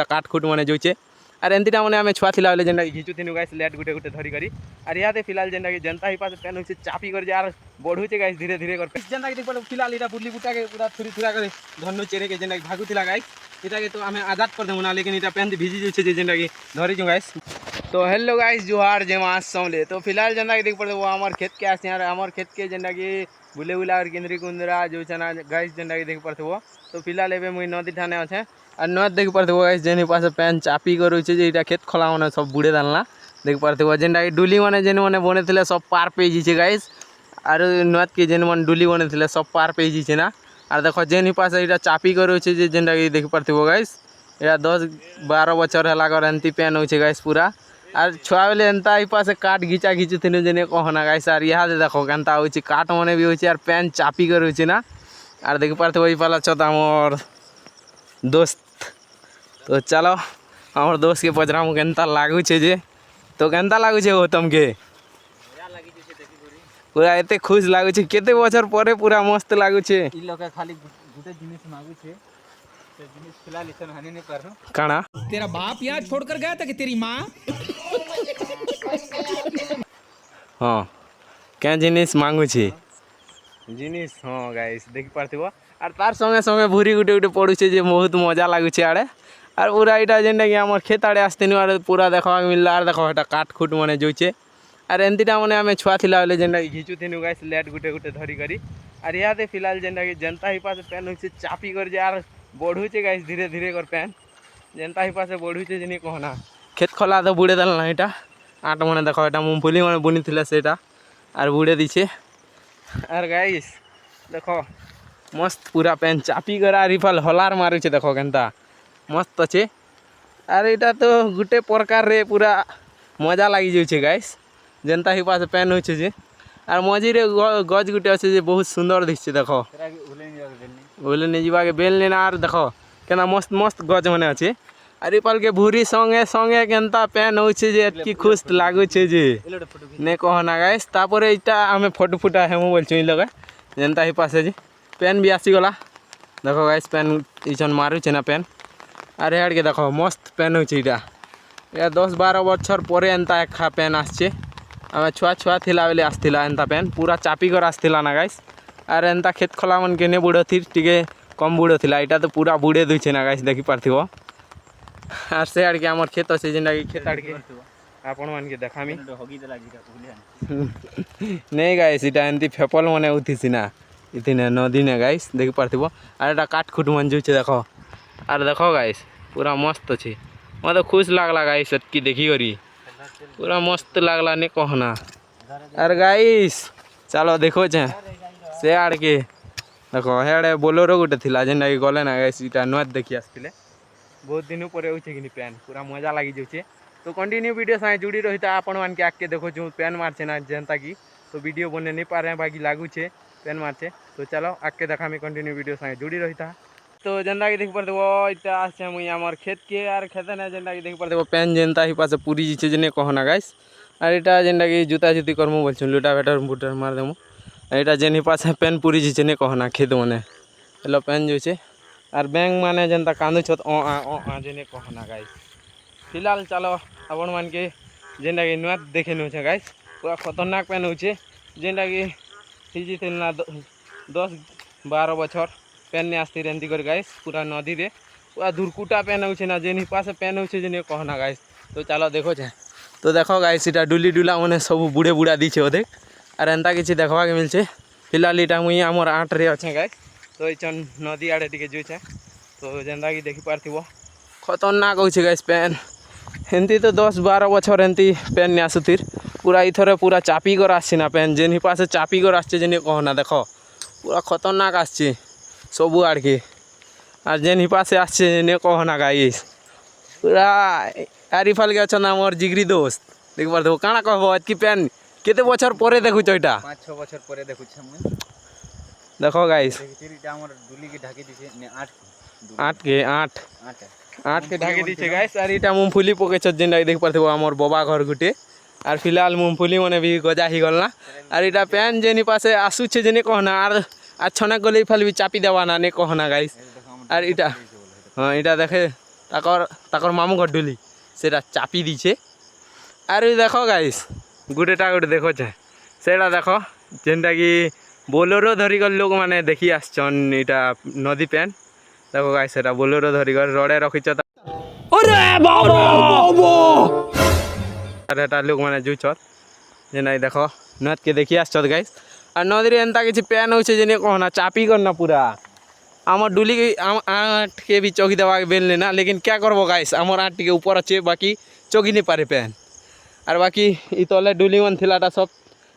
काटखुट मैंने जोचे आर एंतीटा मैंने आम छुआ थिला बेले जेनटा घिचुथिनु गाइस लेट गुटे गुटे धरी करी आर इहादे फिलहाल जेनटा कि जनता ही पास पेन होचे चापी कर यार बढ़ुचे गाइस धीरे धीरे कर जेनटा कि देखो फिलहाल इटा बुल्ली बुटा के पूरा थुरी थुरा करे धन्नु चेरे के जेनटा भागुथिला गाइस इटा के तो आम आजाद कर देमु ना लेकिन इटा पेन भिजी जोचे जेनटा कि धरी जो गाइस। तो हेलो गाइस जुहार जय मां समले। तो फिलहाल जेनटा कि देख पड़े वो हमार खेत के आसे यार हमार खेत के जेनटा कि बुले बुला और केंद्री कुंदरा जो चना गाइस जेनटा कि देख पड़े वो। तो फिलहाल एबे मुई नदी ठाने अच्छे और नद देख पारे गाइस जेनी पास पैन चापी करूचे जे इटा खेत खोला मैंने सब बुड़े दालना देख पारे जेनटा कि डुली मैंने जेन मैंने बने थे सब पार पे जीचे गाइस और नद के जेन मैंने डुली बने थे सब पार पे जीचे ना और देखो जेनी पास इटा चापी करूचे जे जेनटा कि देख पारे गाइस या 10-12 बचर है कर एंती पेन होचे गाइस पूरा और छुआ बेले एंता ही पास काट घिचा घिचुथिनु जेने कहना गाइस और यहाँ देखो केनता होचे काट मने भी होचे और पेन चापी करूचे ना और देख पारे वही पाला छता मोर दोस्त। तो चलो हमार दोस्त के पचरा केनता लागू छे जे तो केनता लागू छे हो तुमके पूरा एते खुश लागू छे केते बछर परे पूरा मस्त लागू छे इ लोग खाली गुटे जिनिस मांगू छे ते जिनिस फिलहाल इसन हानि नहीं करनो काना तेरा बाप यहाँ छोड़कर गया था कि तेरी माँ। हाँ क्या जिनिस मांगू छे जिनिस हाँ गाइस देख पारथिबो और तार संगे संगे भूरी गुटे गुटे पड़ुचे जे बहुत मजा लागुचे आड़े और पूरा इटा जेनटा कि आमर खेत आड़े आस्तेनु आर पूरा देखा मिलला और देखो एटा काटखुट मने जोचे और एंतीटा मने आमे छुआ थिला बेले जेनटा कि घिचुथिनु गाइस लेट गुटे गुटे धरी करी और इहादे फिलहाल जेनटा कि जनता ही पास पेन होचे चापी कर जे आर बढ़ुचे गाइस धीरे धीरे कर पेन जनता ही पास बढ़ुचे जेनी कहना खेत खोला तो बुड़े देलना एटा आट मने देखो एटा मूंगफली मने बुनी थिला सेटा और बुड़े दीछे और गाइस देखो मस्त पूरा पेन चापी कर आर इफाल हलार मारुचे देखो केनता मस्त अच्छे और इटा तो गुटे प्रकार रे पूरा मजा लगी जाऊे गाइस जनता ही पास पेन होचे जे और मझीरे गज गुटे अच्छे जे बहुत सुंदर दिखे देखो बोले नहीं जीवा के बेल लेना और देखो केना मस्त मस्त गज मने अच्छे और इपाल के भूरी संगे संगे केनता पेन होचे जे एतकी खुश लागुचे जे ने कहना गाइस तापर इटा आमे फोटो फुटा हेमु बोलछु इ लगे जनता ही पास जे पेन भी आसी गला देखो गाइस पेन इचन मारुचे ना पेन अरे यार के देखो मस्त पेन होचे इटा या 10-12 बछर परे एंता एखा पेन आछे आमे छुआ छुआ थिला बेले आस्थिला एंता पेन पूरा चापी कर आस्थिला ना गाइस और एंता खेत खोला मन के ने बुड़ो थी टिके कम बुड़ो थिला इटा तो पूरा बुड़े दुचे ना गाइस देखि पारथिबो और से आड़ के हमर खेत अछि जेना कि खेत आड़ के आपन मन के देखामी होगी देला जीरा भूलिया नहीं गाइस इटा एंती फेपल मने उथिसी ना इथिने नदी ने गाइस देखि पारथिबो और एटा काटखुट मन जुचे देखो और देखो गाइस पूरा मस्त अच्छे मत खुश लागला गाइस की देखी करी पूरा मस्त लागला ने कहना और गाइस चलो देखो छे से आड़ के देखो हेड़े बोलेरो गुटे थिला जेना कि गले ना गाइस इटा नद देखि आस्थिले बहुत दिन पर होचे कि पेन पूरा मजा लगी जाऊे। तो कंटिन्यू वीडियो साथ जुड़ी रही था आपण मान के आके देखो जो पेन मारछे ना जनता की तो वीडियो बने नहीं पा रहे हैं बाकी लागू छे पेन मारछे। तो चलो आके देखा मैं कंटिन्यू वीडियो साथ जुड़ी रही था। तो जेनटा कि देख पारे इटा आछे मुई आमर खेत के आर खेते ना जेनटा कि देख पारे पेन जेनता ही पासे पूरी जीचे जेने कहना गाइस और इटा जेनटा कि जुता जुती करमु बोलछु लुटा बेटर बुटर मार देमु इटा जेन ही पासे पेन पूरी जीचे ने कहना खेत मने हेलो पेन जोचे और बैंक माने जेनता कांदु छत आ जेने कहना गाइस। फिलहाल चलो आपण मान के जेनटा कि नुआ देखे नु छे गाइस पूरा खतरनाक पेन होचे जेनटा कि हिजी थिलना 10-12 बछर पेन ने आस्ती एंती कर गाइस पूरा नदी रे पूरा धुरकुटा पेन होचे ना जेनी पासे पेन होचे जेने कहना गाइस। तो चलो देखो छे तो देखो गाइस इटा डुली डुला मने सब बुड़े बुड़ा दीछे ओदे और एंता किछि देखवा के मिलछे। फिलहाल इटा मुई हमर आट रे अच्छे गाइस तो इचन नदी आड़े टिके जुछे तो जेनता कि देखि पारथिबो खतरनाक होचे गाइस पेन एंती तो 10-12 बछर एंती पेन ने आसुतिर पूरा इथरे पूरा चापी कर आछे ना पेन जेनी पासे चापी कर आछे जेने कहना देखो पूरा खतरनाक आछे सबू आड़ के और जेन ही पासे आछे ने कहना गाइस पूरा आरिफाल के अच्छा नाम और जिगरी दोस्त देख पारथिबो काना कहबो कि पेन केते बछर परे देखुछ एटा 5-6 बछर परे देखुछ हम देखो गाइस देखिटा हमर डुली के ढाकी दिसे ने 8 के ढाकी दिछे गाइस और इटा मूंगफली पके छ जेन देख पारथिबो हमर बाबा घर गुटे और फिलहाल मूंगफली मने भी गजा ही गलना और इटा पेन जेनी पासे आसु छे जेने कहना और छने गले फल भी चापी देवाना ने कहना गाइस और इटा हाँ इटा देखे ତାକର ମାମୁଁ ଘର ଡୁଲି ସେଟା ଚାପି ଦେଇଛେ। ଆରୁ ଦେଖ ଗାଇସ୍ ଗୁଟେଟା ଗୋଟେ ଦେଖଛେ ସେଇଟା ଦେଖ ଯେନ୍ଟାକି ବୋଲେରୋ ଧରିକରି ଲୋକମାନେ ଦେଖି ଆସିଛନ୍ ଇଟା ନଦୀ ପେନ୍। ଦେଖ ଗାଇସ୍ ସେଟା ବୋଲେରୋ ଧରିକରି ରଡ଼େ ରଖିଛ ଆରେ ଏଟା ଲୋକମାନେ ଯୁଛନ୍ ଯେନ୍ଟାକି ଦେଖ ନଦକେ ଦେଖି ଆସିଛନ୍ ଗାଇସ୍। আর নদীরে এন্তা কিছু প্যান হচ্ছে যে কহনা চাপি কর না পুরা আমার ডুলি আঁটকে भी चौकी देवा बेलने ना लेकिन क्या करबो गाइस आमर आँट टिके ऊपर अच्छे बाकी चौकी नहीं पारे पैन और बाकी इ तले डुली मन थिलाटा सब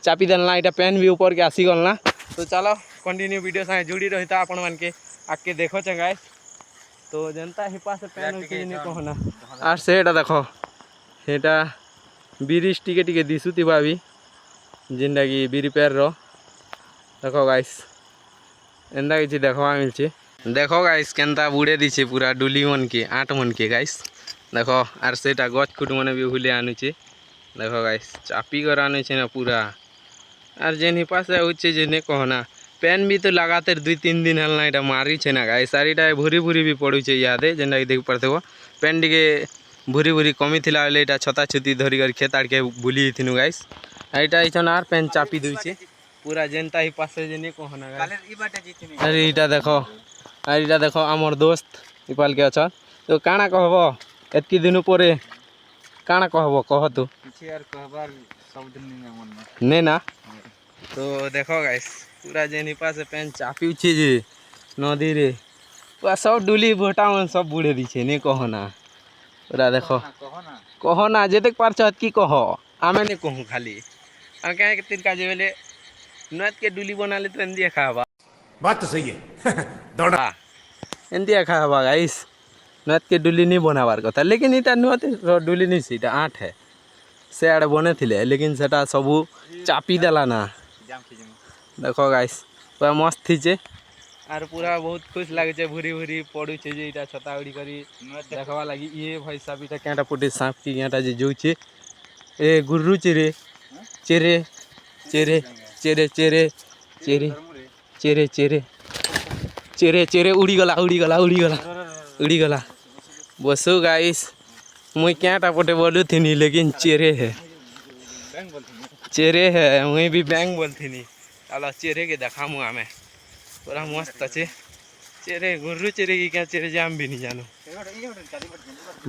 चापी देलना इटा पैन भी ऊपर के आसी गलना। तो चलो कंटिन्यू वीडियो साथ जुड़ी रही आपण मान के आके देखो चे गाइस। तो जनता हिपा से पैन होचे जे कहना और सेटा देखो सेटा ब्रिज टिके टिके दिसुतिबा भी जेनटा कि बिरी पैर रो देखो गाइस एंदा किसी देखवा मिलছে। देखो गाइस केनता बुड़े दीछे पूरा डुली मन के आठ मन के गाइस देखो आर सेटा गछ खुट मन भी भूले आनुचे। देखो गाइस चापी कर आनुचे ना पूरा आर जेन हिपा से होचे जे ने कहना पैन भी तो लगातार 2-3 दिन हलना इटा मारी छे ना गाइस। आर इटा भूरी भूरी भी पड़ुचे यादे जेनटा कि देख पारथबो पैन टिके भूरी भूरी कमी थिला बेले इटा छता छुती धरी कर खेत आड़ के भूली थिनु गाइस। इटा इछन आर पैन चापी दुइछे पूरा जेनता ही पासे जे ने कहना गाइस। अरे इटा देखो আর এটা দেখো আমার দোস্ত ইপালকে অছ তো কাଣା কহব এতকি দিন পরে কাଣା কহব কহ তো কিছু আর কহবার শব্দ নে না। তো দেখো গাইস पूरा जेनी पासे पैन चापी उछे जे नदी रे पूरा सब डुली भोटा मन सब बुड़े दीछे ने कहो ना पूरा देखो कहो ना जेते पारछ की कहो आमे ने कहूँ खाली आ कहे के तिरका जे बेले नद के डुली बनाले तो एंदी खाबा बात तो सही है दौड़ा एंती खाबा गाइस नद के डुली नहीं बनाबार कथा लेकिन इटा नद डुली नहीं से आठ है से आड़े बने थिले लेकिन सेटा सबू चापी देला ना। देखो गाइस पूरा मस्त थीचे आर पूरा बहुत खुश लागे भूरी भूरी पड़ू छे जे इटा छता उड़ी करी देखवा लगी ये भाई साहब इटा केटा पुटी सांप की गेटा जे जोचे ए गुर्रु चेरे चेरे चेरे चेरे चेरे चेरे चेरे चेरे चेरे चेरे उड़ी गला उड़ी गला उड़ी गला उड़ी गला बसो गाइस मुई केटा पटे बोलू थी लेकिन चेरे है मुई भी बैंग बोलती चलो चेरे के देखा मुँह में पूरा मस्त अच्छे चेरे गुर्रु चेरे की क्या चेरे जाम भी नहीं जानो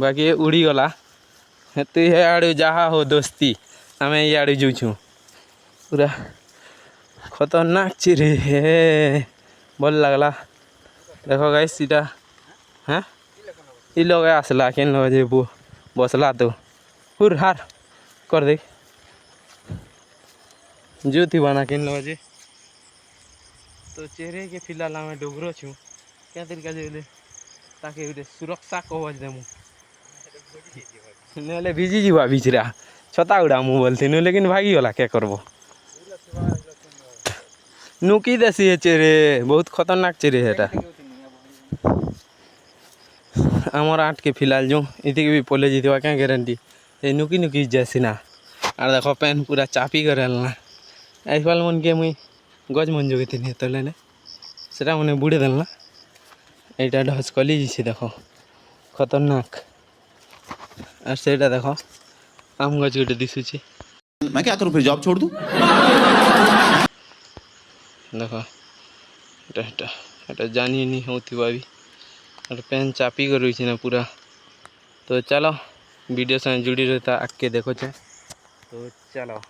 बाकी उड़ी गला तो ये आड़ू जहा हो दोस्ती हमें ये आड़ू जूछू पूरा खतरनाक चेरे है भल लगला। देखो गाइस इटा हाँ इ लोग आसला केन लोग जे बसला तो हुर हार कर दे जो थी बना केन लोग जे तो चेहरे के फिलहाल हमें डोगरो छू क्या तरीका जे ताकि सुरक्षा कवच देमु नहले भिजी जीवा बिचरा छता उड़ामु बोलती लेकिन भागी गला क्या करबो नुकी देसी है चेहरे बहुत खतरनाक चेहरे है एटा आमर आठ के फिलहाल जो इति भी पोले जीतवा क्या गारंटी ये नुकी नुकी जैसी ना और देखो पैन पूरा चापी करना ऐसा मन के मुई गज मन जोगी थी तले ने सेटा मैंने बुड़े देलना यहाँ ढसकली जी देखो खतरनाक और सेटा देखो आम गज गोटे दिशुचे मैं क्या करूं फिर जॉब छोड़ दूं देखो एटा जानी नहीं होती भी और पैन चापी कर रही ना पूरा। तो चलो वीडियो से जुड़ी रहता आके देखो चे तो चलो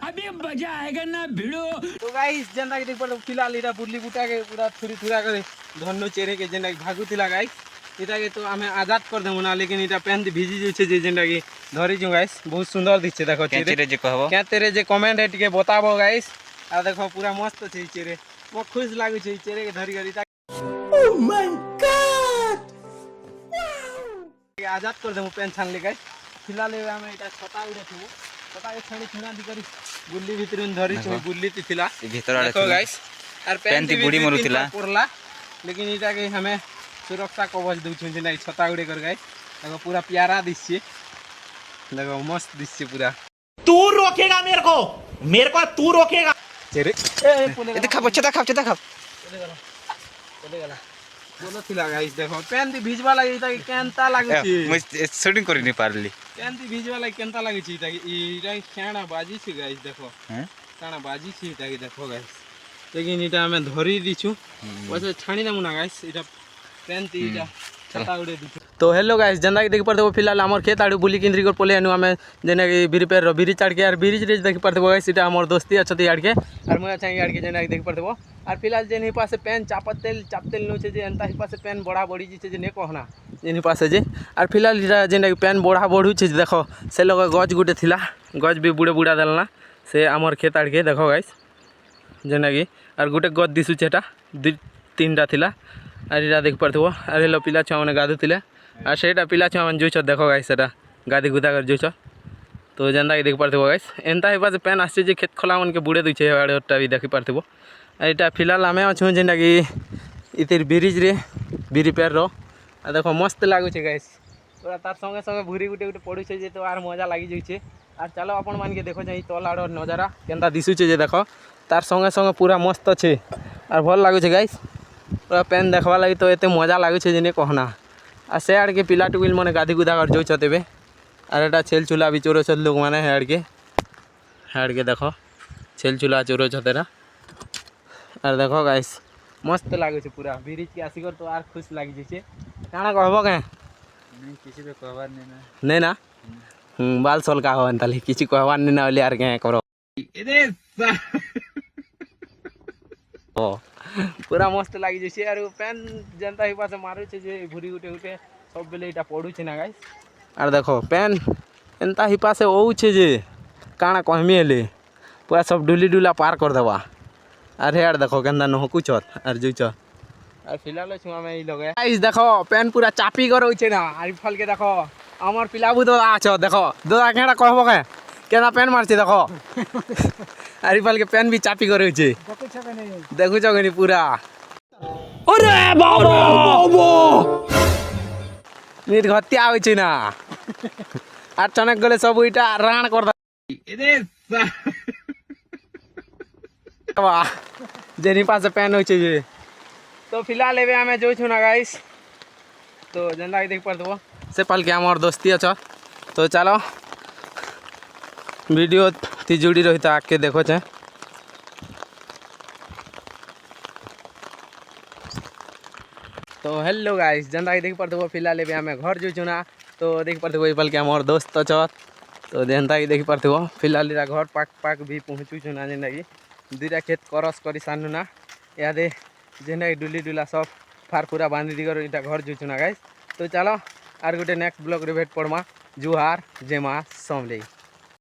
अभी मजा आएगा ना भिड़ो। तो गाइस जेंदा के देख पर फिलहाल इटा बुडली बुटा के पूरा थुरी थुरा करे धन्नो चेहरे के जेंदा भागु थिला गाइस इटा के तो हमें आजाद कर देमु ना लेकिन इटा पैन भिजी जो छे जेंदा के धरी जो गाइस बहुत सुंदर दिखे देखो चेहरे जे कहबो क्या तेरे जे कमेंट है टिके बताबो गाइस आ देखो पूरा मस्त छे चेहरे मो खुश लागु छे चेहरे के धरी करी ओ माय गॉड आजाद कर देमु पेन छान ले गाइस फिलहाल हमें इटा छता उड़े थु छता के छणी छणा दी करी गुल्ली भितरन धरी छे गुल्ली तिथिला भीतर आड़े देखो गाइस और पेन ती बुड़ी मरु थिला परला लेकिन इटा के हमें सुरक्षा कवच दउ छु जे छता उड़े कर गाइस देखो पूरा प्यारा दिसछे देखो मस्त दिसछे पूरा तू रोकेगा मेरे को तू रोकेगा चेरे ए देखा बच्चा देखा चले गला बोलथिला गाइस देखो पेन दी भिजवा लागि इटा केनता लागुची मुझ शूटिंग कर नहीं पारली पेन दी भिजवा लागि केनता लागुची इटा इटा खाना बाजी छी गाइस देखो हैं खाना बाजी छी इटा के देखो गाइस लेकिन इटा हमें धरी दिछु वैसे छाणी ना मुना गाइस इटा पेन ती इटा छता उड़े दिछु तो हेलो गाइस जनता के देख परते फिलहाल हमर खेत आडू बुली किंद्री कर पले आनु हमें जेना कि बिरी पेर बिरी चढ़ के यार बिरी रे देख परते गाइस इटा हमर दोस्ती अछती यार के और मैं अच्छा यार के जेना कि देख परते और फिलहाल जेनी पास पेन चापतेल चापतेल नु छे जे अंता ही पास पेन बड़ा बड़ी जी छे जे ने कहना जेनी पास जे और फिलहाल इटा जेना कि पेन बड़ा बड़ू छे देखो से लोग गज गुटे थिला गज भी बुड़े बुड़ा देलना से हमर खेत आड़ के देखो गाइस जेना कि और गुटे गज दिसु छेटा तीनटा थिला और इटा देख परते और हेलो पिला छुआ माने गाधुतिले और सेटा पिला छुआ माने जुछ देखो गाइस सेटा गादी गुदा कर जुछ तो जेंदा कि देख पारथिबो गाइस एंता ही पास पेन आसे जे खेत खोला मन के बुड़े दुछे आड़टा भी देखि पारथिबो एटा फिलहाल आमे अछु जेना कि इतिर ब्रिज रे बिरी पेर रो आ देखो मस्त लागु छे गाइस पूरा तार संगे संगे भूरी गुटे गुटे पडु छे जे तो आर मजा लागि जइ छे और चलो अपन मान के देखो जाई तोलाडो नजारा केनता दिसु छे जे देखो तार संगे संगे पूरा मस्त छे और भल लागु छे गाइस पूरा पेन देखवा लागि तो एते मजा लागु छे जे ने कहना आ से आड़ के पिला टुविल मने गादी गुदा कर जइ छतेबे और एटा छेल चूल्हा भी चोरो छत लोग माने हेड के देखो छेल चूल्हा चोरो छतेरा और देखो गाइस मस्त लागु छे पूरा ब्रिज के आसी कर तो आर खुश लागी जइ छे काना कहबो के नहीं किसी पे कहवार नहीं ना नहीं ना बाल सोल का हो अंतली किछि कहवार नहीं ना ओले यार के करो ओ पूरा मस्त लागी जइ छे और पेन जनता ही पास मारू छे जे भूरी गुटे गुटे सब बेले इटा पडू छे ना गाइस और देखो पेन एंता ही पासे ओ छे जे काना कहमी हेले पूरा सब डुली डुला पार कर देवा अरे यार देखो केंदा न कुछ और जुच और फिलहाल छुआ में ई लगे गाइस देखो पेन पूरा चापी करो छे ना आर फल के देखो हमर पिलाबू तो आछो देखो दोदा केडा कहबो के केना पेन मारछे देखो आर फल के पेन भी चापी करो छे देखु छ गनी पूरा अरे बाबा नीट हत्या होय छे ना আর চনেক গলে সব ওইটা রান কর দা जेनी पास पेन होय छे जे तो फिलहाल एबे हमें जोइ छु ना गाइस तो जेंदा देख परदबो से पल के हमर दोस्ती अछ तो चलो वीडियो ती जुड़ी रही तो आके देखो छे तो हेलो गाइस जेंदा देख परदबो फिलहाल एबे हमें घर जोइ छु ना तो देख पारते बल के मोर दोस्त अच्छा तो जेनता कि देख पारते फिलहाल इरा घर पाक पाक भी पहुँचू छु ना जेना कि दुईटा खेत क्रस कर सानु ना यादे जेना कि डुली डुला सब फार पूरा बांधी दी कर इटा घर जुछु ना गाइस तो चलो आर गोटे नेक्स्ट ब्लॉग रे भेट पड़मा जुहार जेमा समले।